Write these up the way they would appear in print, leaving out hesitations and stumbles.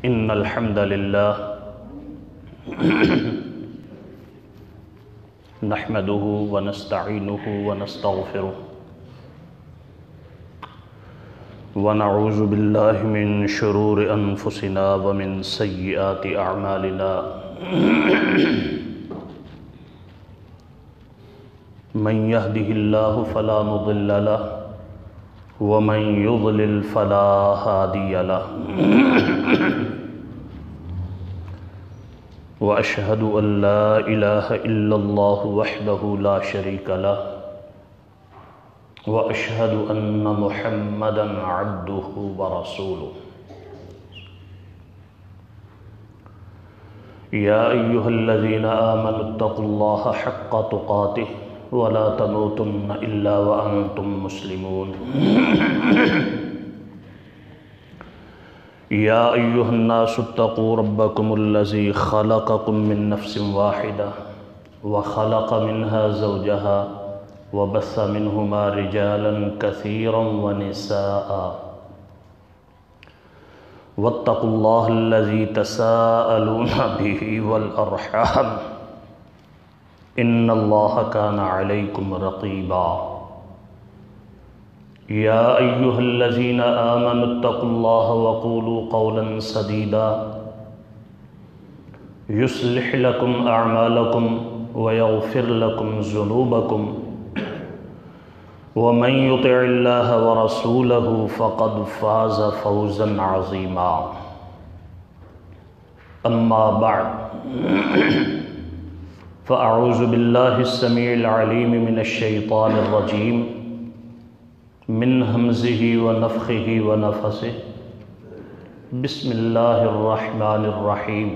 إن الحمد لله نحمده ونستعينه ونستغفره ونعوذ بالله من شرور أنفسنا ومن سيئات أعمالنا من يهده الله فلا مضل له ومن يضلل فلا هادي له وأشهد أن لا إله إلا الله وحده لا شريك له وأشهد أن محمدًا عبده ورسوله يا أيها الذين آمنوا اتقوا الله حق تقاته ولا تموتن إلا وأنتم مسلمون يا أيها الناس اتقوا ربكم الذي خلقكم من نفس واحدة وخلق منها زوجها وبث منهما رجالا كثيرا ونساء واتقوا الله الذي تساءلون به والأرحام إن الله كان عليكم رقيبا يا أيها الذين آمنوا اتقوا الله وقولوا قولا سديدا يصلح لكم أعمالكم ويغفر لكم ذنوبكم ومن يطع الله ورسوله فقد فاز فوزا عظيما أما بعد فأعوذ بالله السميع العليم من الشيطان الرجيم من همزه ونفخه ونفثه بسم الله الرحمن الرحيم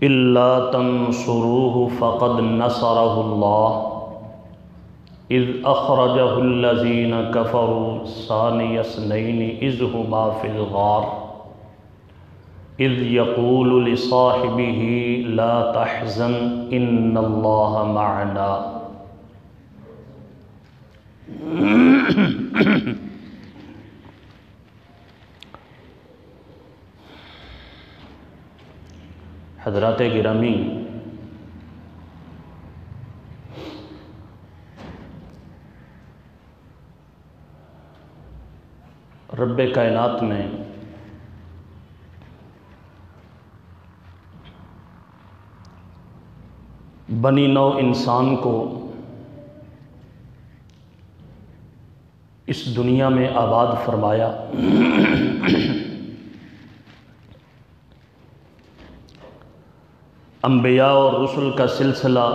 إلا تنصروه فقد نصره الله إذ أخرجه الذين كفروا ثاني اثنين إذ هما في الغار إذ يقول لصاحبه لا تحزن إن الله معنا حضرات گرامی، رب کائنات نے بنی نوع انسان کو اس دنیا میں آباد فرمایا۔ انبیاء اور رسل کا سلسلہ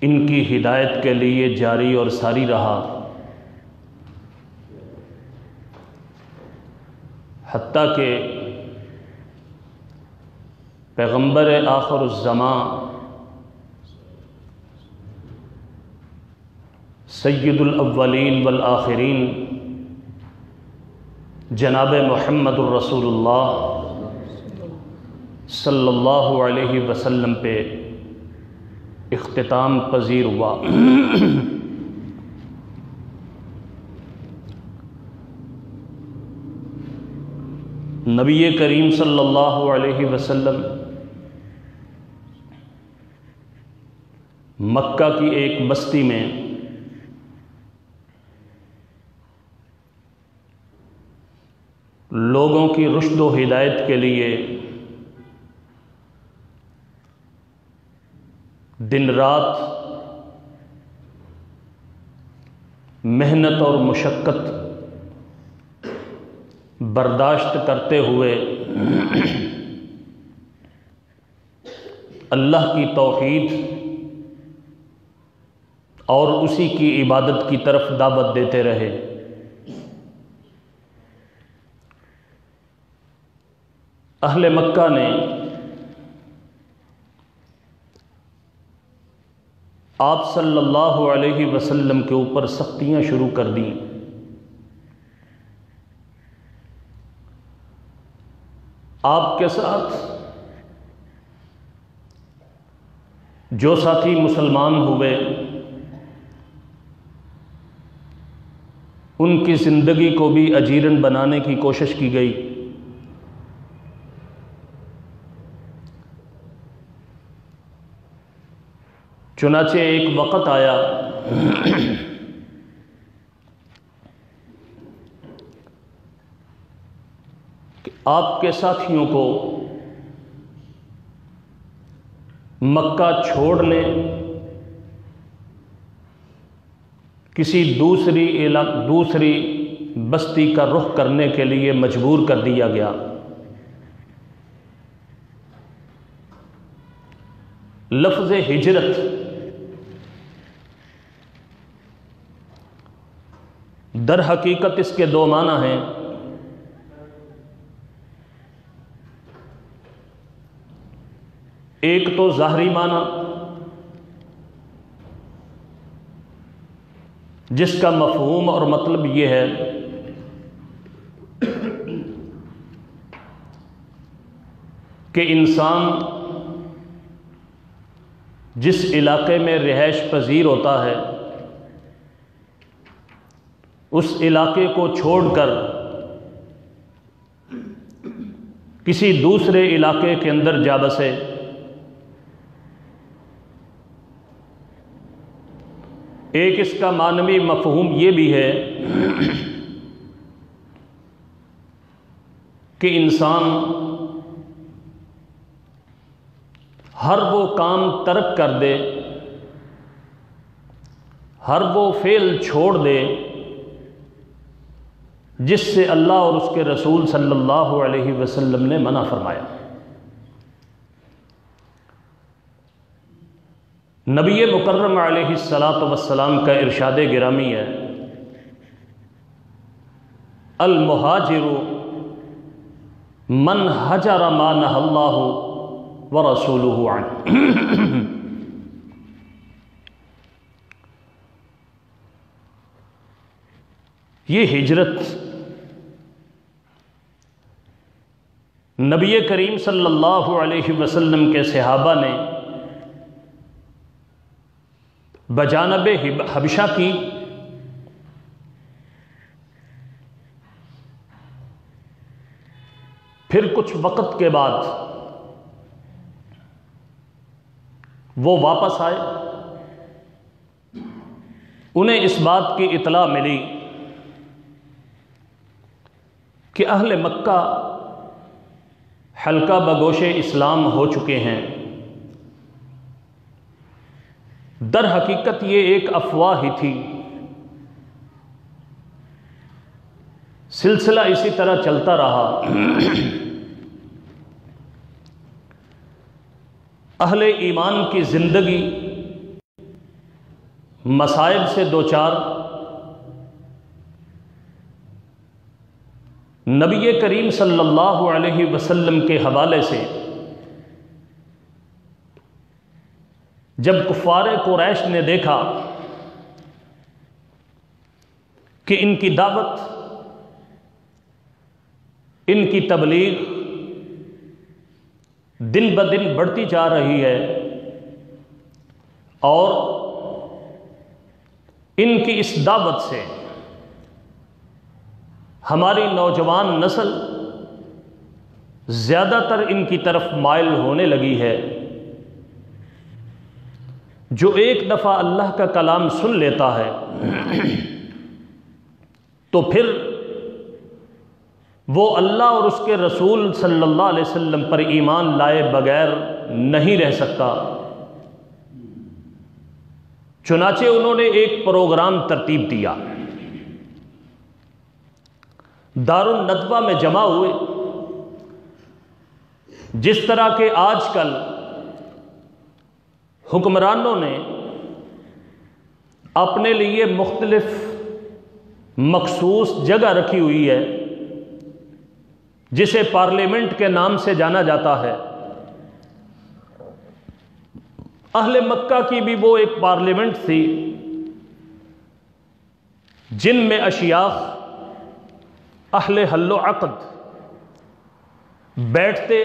ان کی ہدایت کے لیے جاری اور ساری رہا، حتیٰ کہ پیغمبر آخر الزمان سید الاولین والآخرین جناب محمد الرسول اللہ صلی اللہ علیہ وسلم پہ اختتام پذیر ہوا۔ نبی کریم صلی اللہ علیہ وسلم مکہ کی ایک بستی میں لوگوں کی رشد و ہدایت کے لیے دن رات محنت اور مشقت برداشت کرتے ہوئے اللہ کی توحید اور اسی کی عبادت کی طرف دعوت دیتے رہے۔ اہل مکہ نے آپ صلی اللہ علیہ وسلم کے اوپر سختیاں شروع کر دیں۔ آپ کے ساتھ جو ساتھی مسلمان ہوئے ان کی زندگی کو بھی اجیرن بنانے کی کوشش کی گئی۔ چنانچہ ایک وقت آیا کہ آپ کے ساتھیوں کو مکہ چھوڑنے کسی دوسری بستی کا رخ کرنے کے لیے مجبور کر دیا گیا۔ لفظ ہجرت در حقیقت اس کے دو معنی ہیں۔ ایک تو ظاہری معنی جس کا مفہوم اور مطلب یہ ہے کہ انسان جس علاقے میں رہائش پذیر ہوتا ہے اس علاقے کو چھوڑ کر کسی دوسرے علاقے کے اندر جا بسے۔ ایک اس کا معنوی مفہوم یہ بھی ہے کہ انسان ہر وہ کام ترک کر دے، ہر وہ فعل چھوڑ دے جس سے اللہ اور اس کے رسول صلی اللہ علیہ وسلم نے منع فرمایا۔ نبی مکرم علیہ الصلاۃ والسلام کا ارشاد گرامی ہے، المہاجر من ہجر ما نہی اللہ ورسولہ عنہ۔ یہ ہجرت نبی کریم صلی اللہ علیہ وسلم کے صحابہ نے بجانب حبشہ کی، پھر کچھ وقت کے بعد وہ واپس آئے۔ انہیں اس بات کی اطلاع ملی کہ اہل مکہ حلقہ بگوش اسلام ہو چکے ہیں۔ در حقیقت یہ ایک افواہ ہی تھی، سلسلہ اسی طرح چلتا رہا۔ اہل ایمان کی زندگی مصائب سے دوچار، نبی کریم صلی اللہ علیہ وسلم کے حوالے سے جب کفار قریش نے دیکھا کہ ان کی دعوت، ان کی تبلیغ دن بدن بڑھتی جا رہی ہے اور ان کی اس دعوت سے ہماری نوجوان نسل زیادہ تر ان کی طرف مائل ہونے لگی ہے، جو ایک دفعہ اللہ کا کلام سن لیتا ہے تو پھر وہ اللہ اور اس کے رسول صلی اللہ علیہ وسلم پر ایمان لائے بغیر نہیں رہ سکتا۔ چنانچہ انہوں نے ایک پروگرام ترتیب دیا، دار الندوہ میں جمع ہوئے۔ جس طرح کہ آج کل حکمرانوں نے اپنے لیے مختلف مخصوص جگہ رکھی ہوئی ہے جسے پارلیمنٹ کے نام سے جانا جاتا ہے، اہل مکہ کی بھی وہ ایک پارلیمنٹ تھی جن میں اشیاخ اہل حل و عقد بیٹھتے،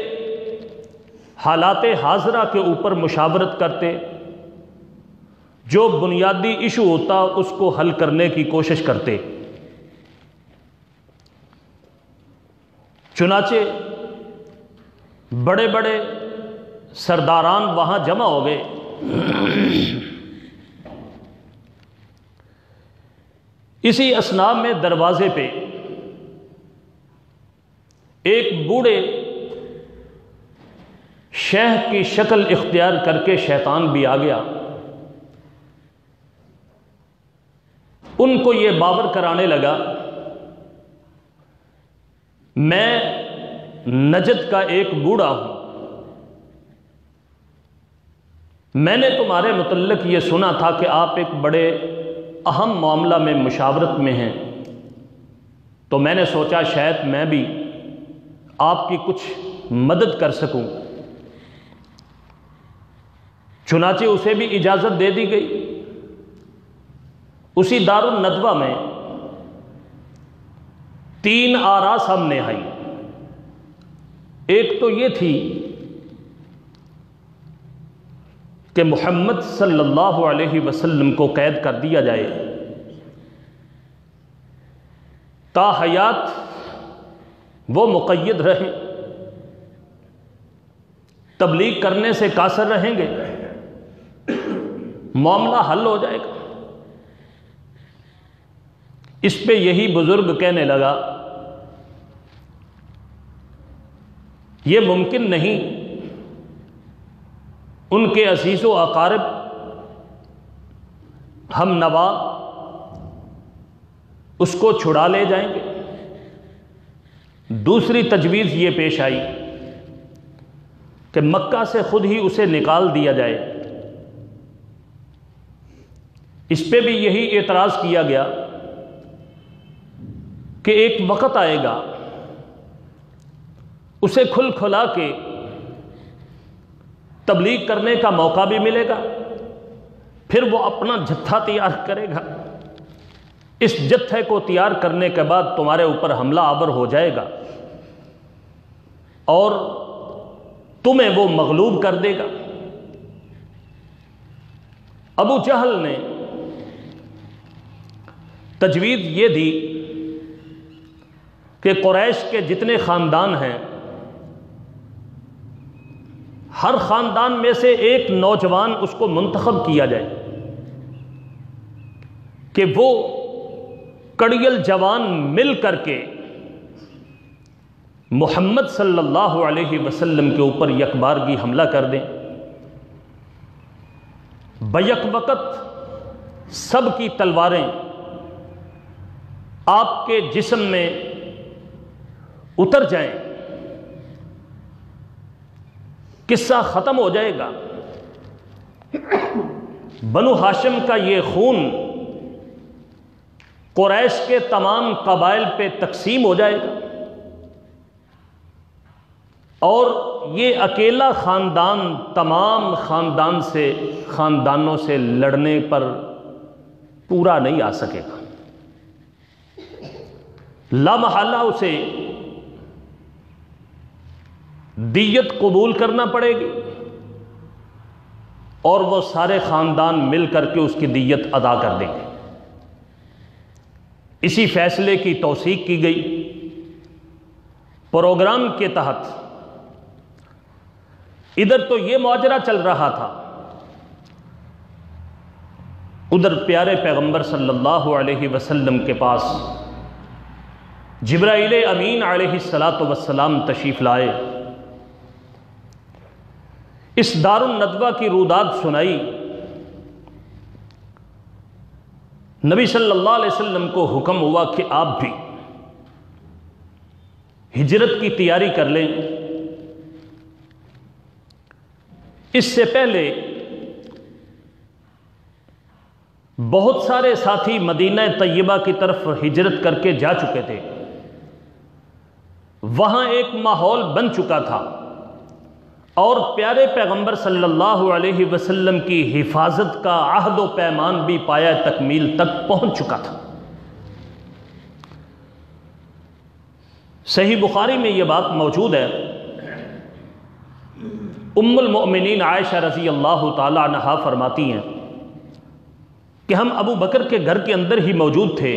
حالات حاضرہ کے اوپر مشاورت کرتے، جو بنیادی ایشو ہوتا اس کو حل کرنے کی کوشش کرتے۔ چنانچہ بڑے بڑے سرداران وہاں جمع ہو گئے۔ اسی اثناء میں دروازے پہ ایک بوڑھے شیخ کی شکل اختیار کر کے شیطان بھی آ گیا۔ ان کو یہ باور کرانے لگا میں نجد کا ایک بوڑھا ہوں، میں نے تمہارے متعلق یہ سنا تھا کہ آپ ایک بڑے اہم معاملہ میں مشاورت میں ہیں، تو میں نے سوچا شاید میں بھی آپ کی کچھ مدد کر سکوں۔ چنانچہ اسے بھی اجازت دے دی گئی۔ اسی دار الندوہ میں 3 آراء سامنے آئی۔ ایک تو یہ تھی کہ محمد صلی اللہ علیہ وسلم کو قید کر دیا جائے، تا حیات وہ مقید رہیں، تبلیغ کرنے سے قاصر رہیں گے، معاملہ حل ہو جائے گا۔ اس پہ یہی بزرگ کہنے لگا یہ ممکن نہیں، ان کے عزیز و اقارب ہم نوا اس کو چھڑا لے جائیں گے۔ دوسری تجویز یہ پیش آئی کہ مکہ سے خود ہی اسے نکال دیا جائے۔ اس پہ بھی یہی اعتراض کیا گیا کہ ایک وقت آئے گا اسے کھل کھلا کے تبلیغ کرنے کا موقع بھی ملے گا، پھر وہ اپنا جتھا تیار کرے گا، اس جتھے کو تیار کرنے کے بعد تمہارے اوپر حملہ آور ہو جائے گا اور تمہیں وہ مغلوب کر دے گا۔ ابو جہل نے تجویز یہ دی کہ قریش کے جتنے خاندان ہیں ہر خاندان میں سے ایک نوجوان اس کو منتخب کیا جائے کہ وہ کڑیل جوان مل کر کے محمد صلی اللہ علیہ وسلم کے اوپر یکبارگی حملہ کر دیں، بیک وقت سب کی تلواریں آپ کے جسم میں اتر جائیں، قصہ ختم ہو جائے گا، بنو ہاشم کا یہ خون قریش کے تمام قبائل پہ تقسیم ہو جائے گا اور یہ اکیلا خاندان تمام خاندانوں سے لڑنے پر پورا نہیں آ سکے گا، لا محالہ اسے دیت قبول کرنا پڑے گی اور وہ سارے خاندان مل کر کے اس کی دیت ادا کر دیں گے۔ اسی فیصلے کی توثیق کی گئی۔ پروگرام کے تحت ادھر تو یہ ماجرا چل رہا تھا، ادھر پیارے پیغمبر صلی اللہ علیہ وسلم کے پاس جبرائیل امین علیہ السلام تشریف لائے، اس دار الندوہ کی روداد سنائی، نبی صلی اللہ علیہ وسلم کو حکم ہوا کہ آپ بھی ہجرت کی تیاری کر لیں۔ اس سے پہلے بہت سارے ساتھی مدینہ طیبہ کی طرف ہجرت کر کے جا چکے تھے، وہاں ایک ماحول بن چکا تھا اور پیارے پیغمبر صلی اللہ علیہ وسلم کی حفاظت کا عہد و پیمان بھی پایہ تکمیل تک پہنچ چکا تھا۔ صحیح بخاری میں یہ بات موجود ہے، ام المؤمنین عائشہ رضی اللہ تعالی عنہا فرماتی ہیں کہ ہم ابو بکر کے گھر کے اندر ہی موجود تھے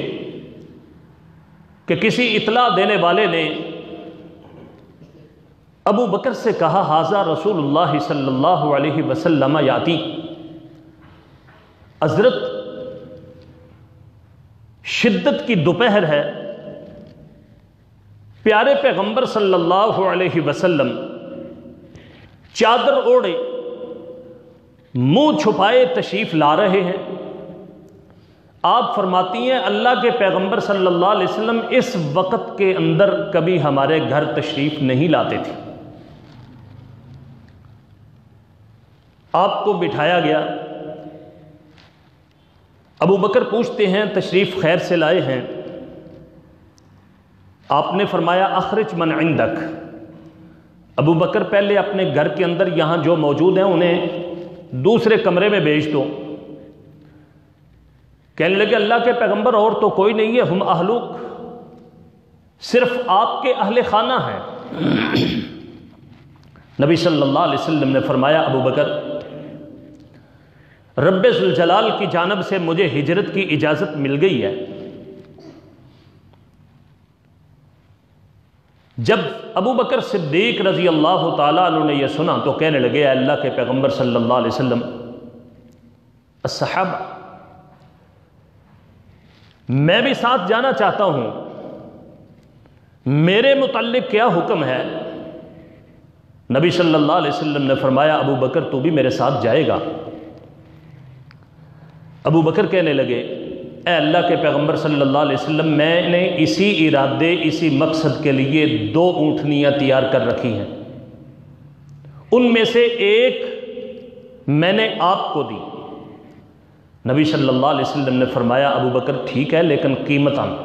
کہ کسی اطلاع دینے والے نے ابو بکر سے کہا ھذا رسول اللہ صلی اللہ علیہ وسلم یاتی، حضرت شدت کی دوپہر ہے، پیارے پیغمبر صلی اللہ علیہ وسلم چادر اوڑھے منہ چھپائے تشریف لا رہے ہیں۔ آپ فرماتی ہیں اللہ کے پیغمبر صلی اللہ علیہ وسلم اس وقت کے اندر کبھی ہمارے گھر تشریف نہیں لاتے تھے۔ آپ کو بٹھایا گیا، ابو بکر پوچھتے ہیں تشریف خیر سے لائے ہیں؟ آپ نے فرمایا اخرج من عندک، ابو بکر پہلے اپنے گھر کے اندر یہاں جو موجود ہیں انہیں دوسرے کمرے میں بھیج دو۔ کہنے لگے اللہ کے پیغمبر اور تو کوئی نہیں ہے، ہم اہلوک، صرف آپ کے اہل خانہ ہیں۔ نبی صلی اللہ علیہ وسلم نے فرمایا ابو بکر، رب ذوالجلال کی جانب سے مجھے ہجرت کی اجازت مل گئی ہے۔ جب ابو بکر صدیق رضی اللہ تعالیٰ عنہ نے یہ سنا تو کہنے لگے اے اللہ کے پیغمبر صلی اللہ علیہ وسلم، الصحابہ، میں بھی ساتھ جانا چاہتا ہوں، میرے متعلق کیا حکم ہے؟ نبی صلی اللہ علیہ وسلم نے فرمایا ابو بکر تو بھی میرے ساتھ جائے گا؟ ابو بکر کہنے لگے اے اللہ کے پیغمبر صلی اللہ علیہ وسلم، میں نے اسی ارادے اسی مقصد کے لیے 2 اونٹنیاں تیار کر رکھی ہیں، ان میں سے ایک میں نے آپ کو دی۔ نبی صلی اللہ علیہ وسلم نے فرمایا ابو بکر ٹھیک ہے لیکن قیمت آنا۔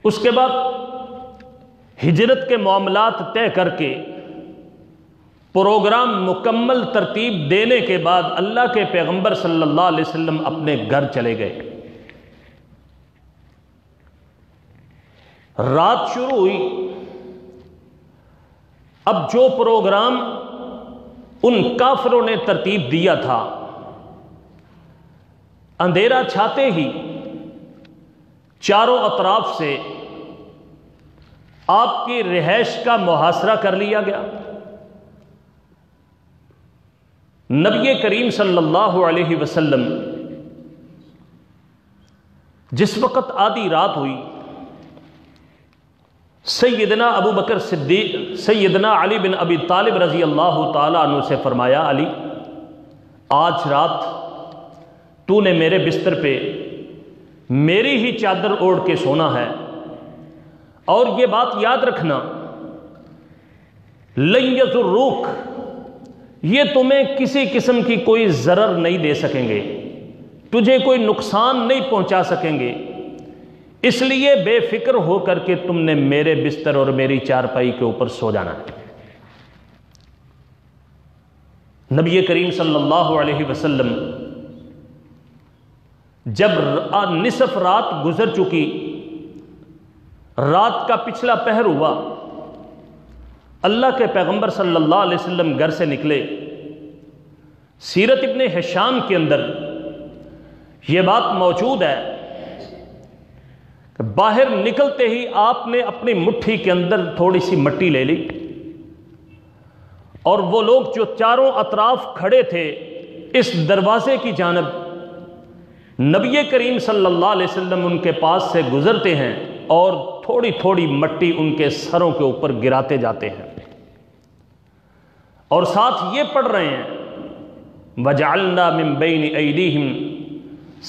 اس کے بعد ہجرت کے معاملات طے کر کے پروگرام مکمل ترتیب دینے کے بعد اللہ کے پیغمبر صلی اللہ علیہ وسلم اپنے گھر چلے گئے۔ رات شروع ہوئی، اب جو پروگرام ان کافروں نے ترتیب دیا تھا، اندھیرا چھاتے ہی چاروں اطراف سے آپ کی رہائش کا محاصرہ کر لیا گیا۔ نبی کریم صلی اللہ علیہ وسلم جس وقت آدھی رات ہوئی، سیدنا ابو بکر صدیق سیدنا علی بن ابی طالب رضی اللہ تعالیٰ عنہ سے فرمایا علی، آج رات تو نے میرے بستر پہ میری ہی چادر اوڑھ کے سونا ہے، اور یہ بات یاد رکھنا لن یضروک، یہ تمہیں کسی قسم کی کوئی ضرر نہیں دے سکیں گے، تجھے کوئی نقصان نہیں پہنچا سکیں گے، اس لیے بے فکر ہو کر کے تم نے میرے بستر اور میری چارپائی کے اوپر سو جانا ہے۔ نبی کریم صلی اللہ علیہ وسلم جب نصف رات گزر چکی، رات کا پچھلا پہر ہوا، اللہ کے پیغمبر صلی اللہ علیہ وسلم گھر سے نکلے۔ سیرت ابن ہشام کے اندر یہ بات موجود ہے کہ باہر نکلتے ہی آپ نے اپنی مٹھی کے اندر تھوڑی سی مٹی لے لی، اور وہ لوگ جو چاروں اطراف کھڑے تھے اس دروازے کی جانب، نبی کریم صلی اللہ علیہ وسلم ان کے پاس سے گزرتے ہیں اور تھوڑی تھوڑی مٹی ان کے سروں کے اوپر گراتے جاتے ہیں، اور ساتھ یہ پڑھ رہے ہیں وَجَعَلْنَا مِن بَيْنِ أَيْدِيهِمْ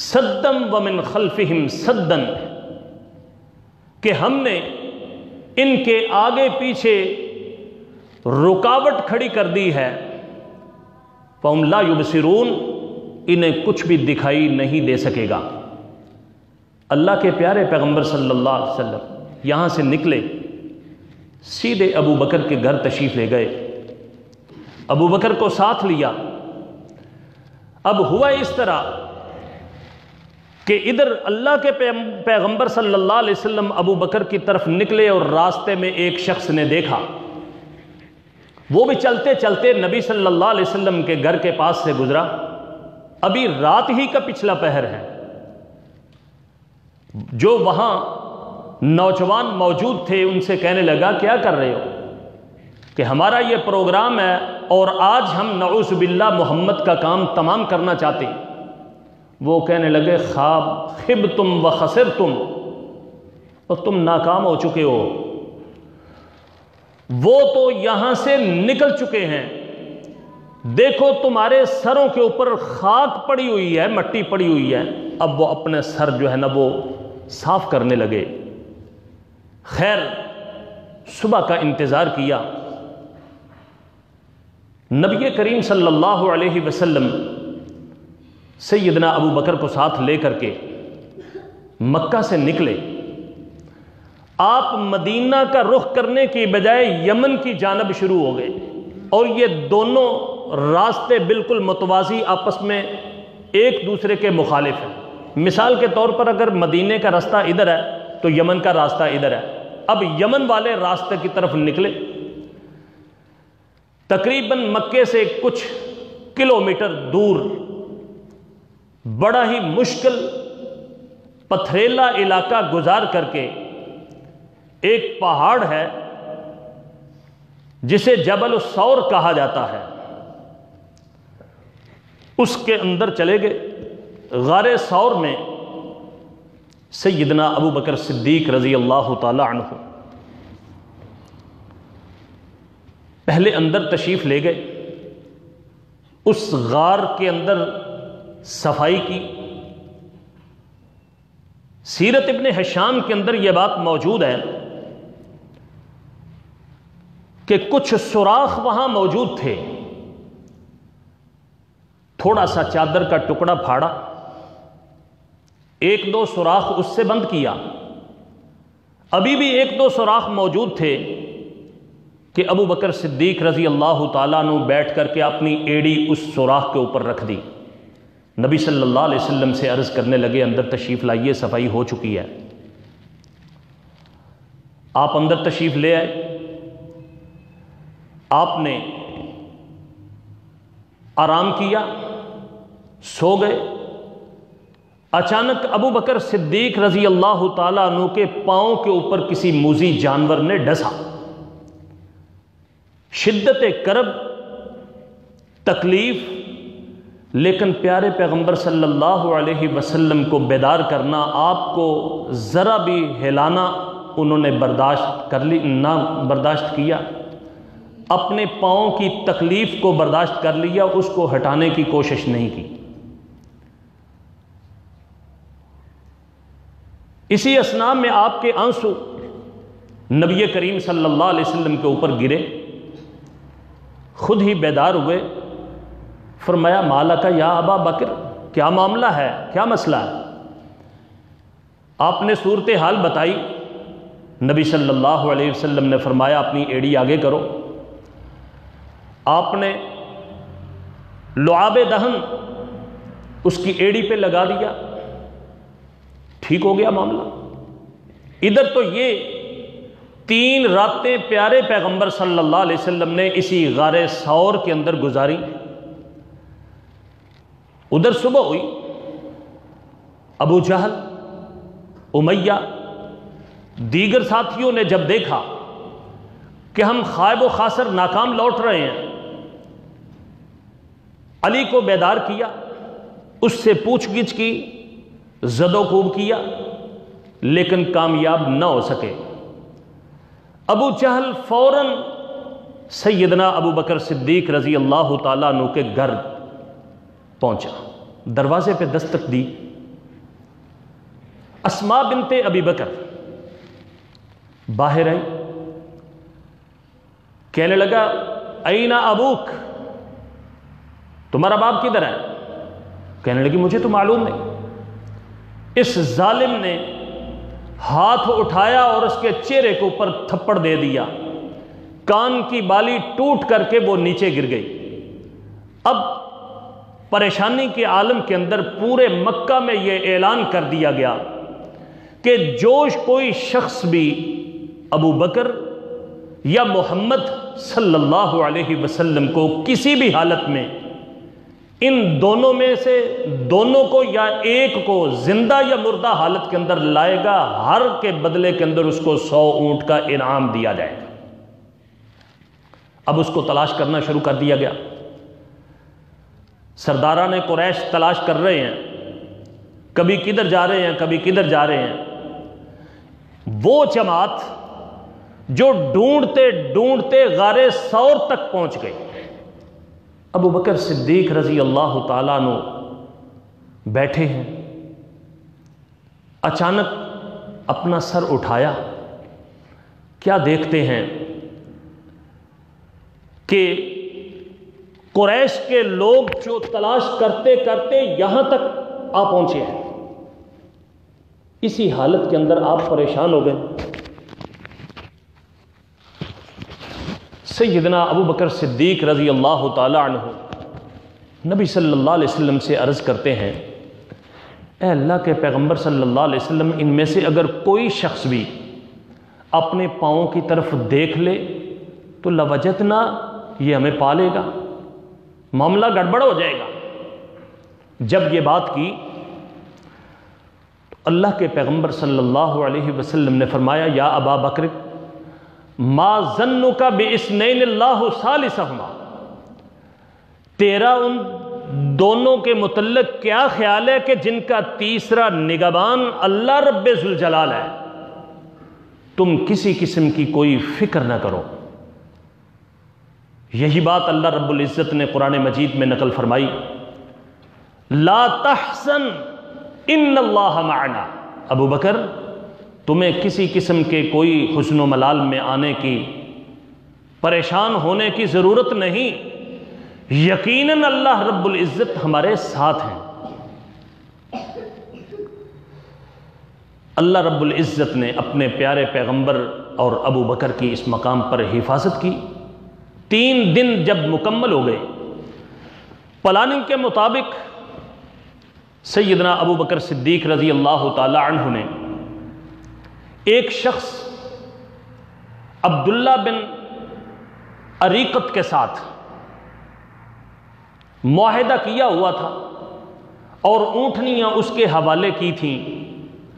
سَدًّا وَمِن خَلْفِهِمْ سَدًّا، کہ ہم نے ان کے آگے پیچھے رکاوٹ کھڑی کر دی ہے، فَهُمْ لَا يُبْصِرُونَ، انہیں کچھ بھی دکھائی نہیں دے سکے گا۔ اللہ کے پیارے پیغمبر صلی اللہ علیہ وسلم یہاں سے نکلے، سیدھے ابو بکر کے گھر تشریف لے گئے، ابو بکر کو ساتھ لیا۔ اب ہوا اس طرح کہ ادھر اللہ کے پیغمبر صلی اللہ علیہ وسلم ابو بکر کی طرف نکلے اور راستے میں ایک شخص نے دیکھا، وہ بھی چلتے چلتے نبی صلی اللہ علیہ وسلم کے گھر کے پاس سے گزرا۔ ابھی رات ہی کا پچھلا پہر ہے، جو وہاں نوجوان موجود تھے، ان سے کہنے لگا کیا کر رہے ہو کہ ہمارا یہ پروگرام ہے اور آج ہم نعوذ باللہ محمد کا کام تمام کرنا چاہتے ہیں۔ وہ کہنے لگے خواب خبتم و خسرتم، اور تم ناکام ہو چکے ہو، وہ تو یہاں سے نکل چکے ہیں، دیکھو تمہارے سروں کے اوپر خاک پڑی ہوئی ہے، مٹی پڑی ہوئی ہے۔ اب وہ اپنے سر جو ہے نا وہ صاف کرنے لگے۔ خیر صبح کا انتظار کیا، نبی کریم صلی اللہ علیہ وسلم سیدنا ابو بکر کو ساتھ لے کر کے مکہ سے نکلے۔ آپ مدینہ کا رخ کرنے کی بجائے یمن کی جانب شروع ہو گئے، اور یہ دونوں راستے بالکل متوازی آپس میں ایک دوسرے کے مخالف ہیں۔ مثال کے طور پر اگر مدینے کا راستہ ادھر ہے تو یمن کا راستہ ادھر ہے۔ اب یمن والے راستے کی طرف نکلے، تقریباً مکے سے کچھ کلومیٹر دور بڑا ہی مشکل پتھریلا علاقہ گزار کر کے ایک پہاڑ ہے جسے جبل الثور کہا جاتا ہے، اس کے اندر چلے گئے۔ غار ثور میں سیدنا ابو بکر صدیق رضی اللہ تعالی عنہ پہلے اندر تشریف لے گئے، اس غار کے اندر صفائی کی۔ سیرت ابن ہشام کے اندر یہ بات موجود ہے کہ کچھ سوراخ وہاں موجود تھے، تھوڑا سا چادر کا ٹکڑا پھاڑا، ایک دو سوراخ اس سے بند کیا، ابھی بھی ایک دو سوراخ موجود تھے کہ ابو بکر صدیق رضی اللہ تعالیٰ عنہ بیٹھ کر کے اپنی ایڑی اس سوراخ کے اوپر رکھ دی۔ نبی صلی اللہ علیہ وسلم سے عرض کرنے لگے اندر تشریف لائیے، صفائی ہو چکی ہے۔ آپ اندر تشریف لے آئے، آپ نے آرام کیا، سو گئے۔ اچانک ابو بکر صدیق رضی اللہ تعالیٰ عنہ کے پاؤں کے اوپر کسی موذی جانور نے ڈسا۔ شدت کرب، تکلیف، لیکن پیارے پیغمبر صلی اللہ علیہ وسلم کو بیدار کرنا، آپ کو ذرا بھی ہلانا انہوں نے برداشت کر لی، نہ برداشت کیا، اپنے پاؤں کی تکلیف کو برداشت کر لیا، اس کو ہٹانے کی کوشش نہیں کی۔ اسی اثناء میں آپ کے آنسو نبی کریم صلی اللہ علیہ وسلم کے اوپر گرے، خود ہی بیدار ہوئے، فرمایا مالک یا ابا بکر، کیا معاملہ ہے، کیا مسئلہ ہے؟ آپ نے صورتحال بتائی۔ نبی صلی اللہ علیہ وسلم نے فرمایا اپنی ایڑی آگے کرو۔ آپ نے لعاب دہن اس کی ایڑی پہ لگا دیا، ٹھیک ہو گیا معاملہ۔ ادھر تو یہ 3 راتیں پیارے پیغمبر صلی اللہ علیہ وسلم نے اسی غار ثور کے اندر گزاری۔ ادھر صبح ہوئی، ابو جہل، امیہ، دیگر ساتھیوں نے جب دیکھا کہ ہم خائب و خاسر ناکام لوٹ رہے ہیں، علی کو بیدار کیا، اس سے پوچھ گچھ کی، زد و کوب کیا، لیکن کامیاب نہ ہو سکے۔ ابو جہل فوراً سیدنا ابو بکر صدیق رضی اللہ تعالیٰ عنہ کے گھر پہنچا، دروازے پہ دستک دی۔ اسماء بنت ابی بکر باہر آئی، کہنے لگا اینا ابوک، تمہارا باپ کدھر ہے؟ کہنے لگی مجھے تو معلوم نہیں۔ اس ظالم نے ہاتھ اٹھایا اور اس کے چہرے کے اوپر تھپڑ دے دیا، کان کی بالی ٹوٹ کر کے وہ نیچے گر گئی۔ اب پریشانی کے عالم کے اندر پورے مکہ میں یہ اعلان کر دیا گیا کہ جوش کوئی شخص بھی ابو بکر یا محمد صلی اللہ علیہ وسلم کو کسی بھی حالت میں ان دونوں میں سے دونوں کو یا ایک کو زندہ یا مردہ حالت کے اندر لائے گا، ہر کے بدلے کے اندر اس کو 100 اونٹ کا انعام دیا جائے گا۔ اب اس کو تلاش کرنا شروع کر دیا گیا۔ سرداران قریش تلاش کر رہے ہیں، کبھی کدھر جا رہے ہیں، کبھی کدھر جا رہے ہیں۔ وہ جماعت جو ڈھونڈتے ڈھونڈتے غار ثور تک پہنچ گئی۔ ابو بکر صدیق رضی اللہ تعالیٰ عنہ بیٹھے ہیں، اچانک اپنا سر اٹھایا، کیا دیکھتے ہیں کہ قریش کے لوگ جو تلاش کرتے کرتے یہاں تک آ پہنچے ہیں۔ اسی حالت کے اندر آپ پریشان ہو گئے۔ سیدنا ابو بکر صدیق رضی اللہ تعالی عنہ نبی صلی اللہ علیہ وسلم سے عرض کرتے ہیں، اے اللہ کے پیغمبر صلی اللہ علیہ وسلم، ان میں سے اگر کوئی شخص بھی اپنے پاؤں کی طرف دیکھ لے تو لوجدنا، یہ ہمیں پا لے گا، معاملہ گڑبڑ ہو جائے گا۔ جب یہ بات کی تو اللہ کے پیغمبر صلی اللہ علیہ وسلم نے فرمایا، یا ابا بکر ما ظنک باثنین اللہ ثالثہما، تیرا ان دونوں کے متعلق کیا خیال ہے کہ جن کا تیسرا نگہبان اللہ رب ذوالجلال ہے؟ تم کسی قسم کی کوئی فکر نہ کرو۔ یہی بات اللہ رب العزت نے قرآن مجید میں نقل فرمائی، لا تحزن ان اللہ معنا۔ ابو بکر، تمہیں کسی قسم کے کوئی حزن و ملال میں آنے کی، پریشان ہونے کی ضرورت نہیں، یقیناً اللہ رب العزت ہمارے ساتھ ہیں۔ اللہ رب العزت نے اپنے پیارے پیغمبر اور ابو بکر کی اس مقام پر حفاظت کی۔ 3 دن جب مکمل ہو گئے، پلاننگ کے مطابق سیدنا ابو بکر صدیق رضی اللہ تعالی عنہ نے ایک شخص عبداللہ بن عریقت کے ساتھ معاہدہ کیا ہوا تھا اور اونٹنیاں اس کے حوالے کی تھیں۔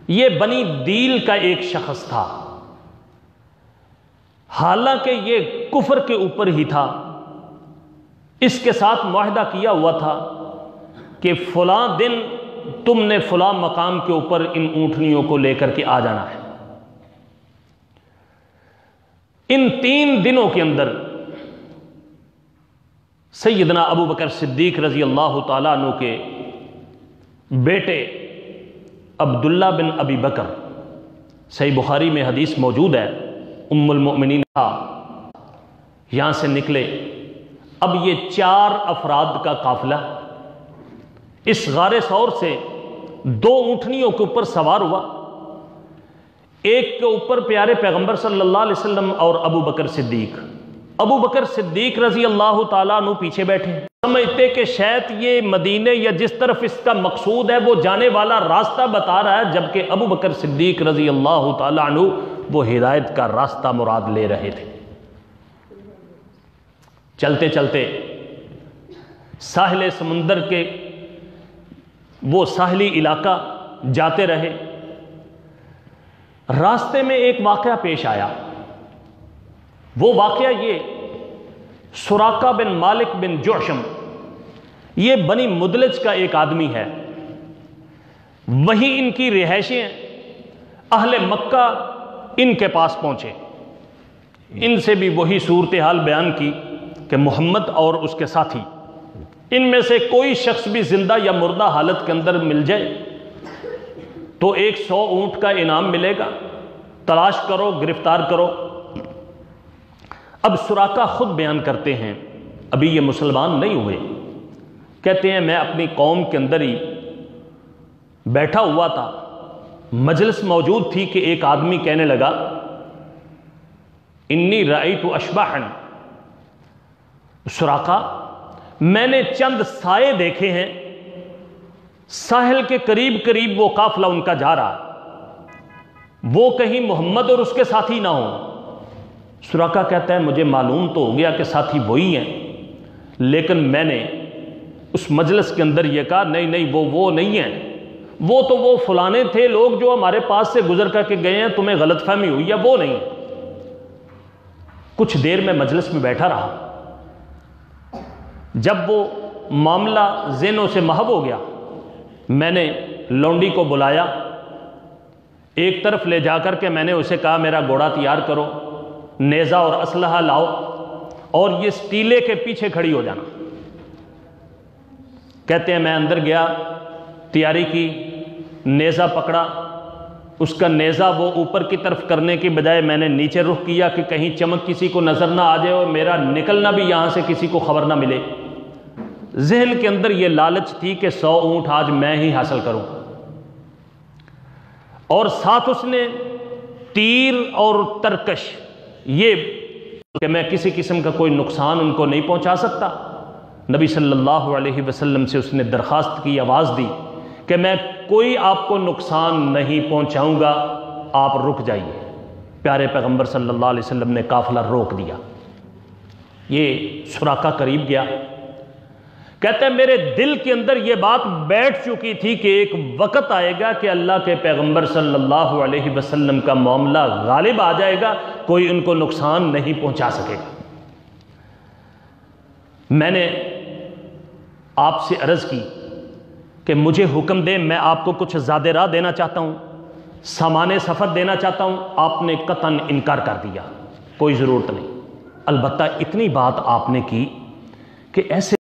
یہ بنی دیل کا ایک شخص تھا، حالانکہ یہ کفر کے اوپر ہی تھا۔ اس کے ساتھ معاہدہ کیا ہوا تھا کہ فلاں دن تم نے فلاں مقام کے اوپر ان اونٹنیوں کو لے کر کے آ جانا ہے۔ ان 3 دنوں کے اندر سیدنا ابو بکر صدیق رضی اللہ تعالیٰ عنہ کے بیٹے عبداللہ بن ابی بکر، صحیح بخاری میں حدیث موجود ہے، ام المؤمنین یہاں سے نکلے۔ اب یہ 4 افراد کا قافلہ اس غار ثور سے 2 اونٹنیوں کے اوپر سوار ہوا۔ ایک کے اوپر پیارے پیغمبر صلی اللہ علیہ وسلم اور ابو بکر صدیق۔ ابو بکر صدیق رضی اللہ تعالیٰ عنہ پیچھے بیٹھے، سمجھتے کہ شاید یہ مدینے یا جس طرف اس کا مقصود ہے وہ جانے والا راستہ بتا رہا ہے، جبکہ ابو بکر صدیق رضی اللہ تعالیٰ عنہ وہ ہدایت کا راستہ مراد لے رہے تھے۔ چلتے چلتے ساحل سمندر کے وہ ساحلی علاقہ جاتے رہے۔ راستے میں ایک واقعہ پیش آیا۔ وہ واقعہ یہ، سراقہ بن مالک بن جعشم، یہ بنی مدلج کا ایک آدمی ہے، وہی ان کی رہائشیں، اہل مکہ ان کے پاس پہنچے، ان سے بھی وہی صورتحال بیان کی کہ محمد اور اس کے ساتھی، ان میں سے کوئی شخص بھی زندہ یا مردہ حالت کے اندر مل جائے تو 100 اونٹ کا انعام ملے گا، تلاش کرو، گرفتار کرو۔ اب سراقہ خود بیان کرتے ہیں، ابھی یہ مسلمان نہیں ہوئے، کہتے ہیں میں اپنی قوم کے اندر ہی بیٹھا ہوا تھا، مجلس موجود تھی کہ ایک آدمی کہنے لگا، انی رأیت اشباحا، سراقہ میں نے چند سائے دیکھے ہیں، ساحل کے قریب قریب وہ قافلہ ان کا جا رہا، وہ کہیں محمد اور اس کے ساتھی نہ ہوں۔ سراقہ کہتا ہے مجھے معلوم تو ہو گیا کہ ساتھی وہی ہیں، لیکن میں نے اس مجلس کے اندر یہ کہا نہیں نہیں وہ نہیں ہیں، وہ فلانے تھے لوگ جو ہمارے پاس سے گزر کر کے گئے ہیں، تمہیں غلط فہمی ہوئی ہے، وہ نہیں۔ کچھ دیر میں مجلس میں بیٹھا رہا، جب وہ معاملہ ذہنوں سے محو ہو گیا، میں نے لونڈی کو بلایا، ایک طرف لے جا کر کے میں نے اسے کہا میرا گھوڑا تیار کرو، نیزہ اور اسلحہ لاؤ اور یہ ٹیلے کے پیچھے کھڑی ہو جانا۔ کہتے ہیں میں اندر گیا، تیاری کی، نیزہ پکڑا، اس کا نیزہ وہ اوپر کی طرف کرنے کی بجائے میں نے نیچے رخ کیا کہ کہیں چمک کسی کو نظر نہ آ جائے اور میرا نکلنا بھی یہاں سے کسی کو خبر نہ ملے۔ ذہن کے اندر یہ لالچ تھی کہ 100 اونٹ آج میں ہی حاصل کروں، اور ساتھ اس نے تیر اور ترکش، یہ کہ میں کسی قسم کا کوئی نقصان ان کو نہیں پہنچا سکتا۔ نبی صلی اللہ علیہ وسلم سے اس نے درخواست کی، آواز دی کہ میں کوئی آپ کو نقصان نہیں پہنچاؤں گا، آپ رک جائیے۔ پیارے پیغمبر صلی اللہ علیہ وسلم نے قافلہ روک دیا۔ یہ سراقہ قریب گیا، کہتے ہیں میرے دل کے اندر یہ بات بیٹھ چکی تھی کہ ایک وقت آئے گا کہ اللہ کے پیغمبر صلی اللہ علیہ وسلم کا معاملہ غالب آ جائے گا، کوئی ان کو نقصان نہیں پہنچا سکے گا۔ میں نے آپ سے عرض کی کہ مجھے حکم دیں، میں آپ کو کچھ زیادہ راہ دینا چاہتا ہوں، سامان سفر دینا چاہتا ہوں۔ آپ نے قطعاً انکار کر دیا، کوئی ضرورت نہیں۔ البتہ اتنی بات آپ نے کی کہ ایسے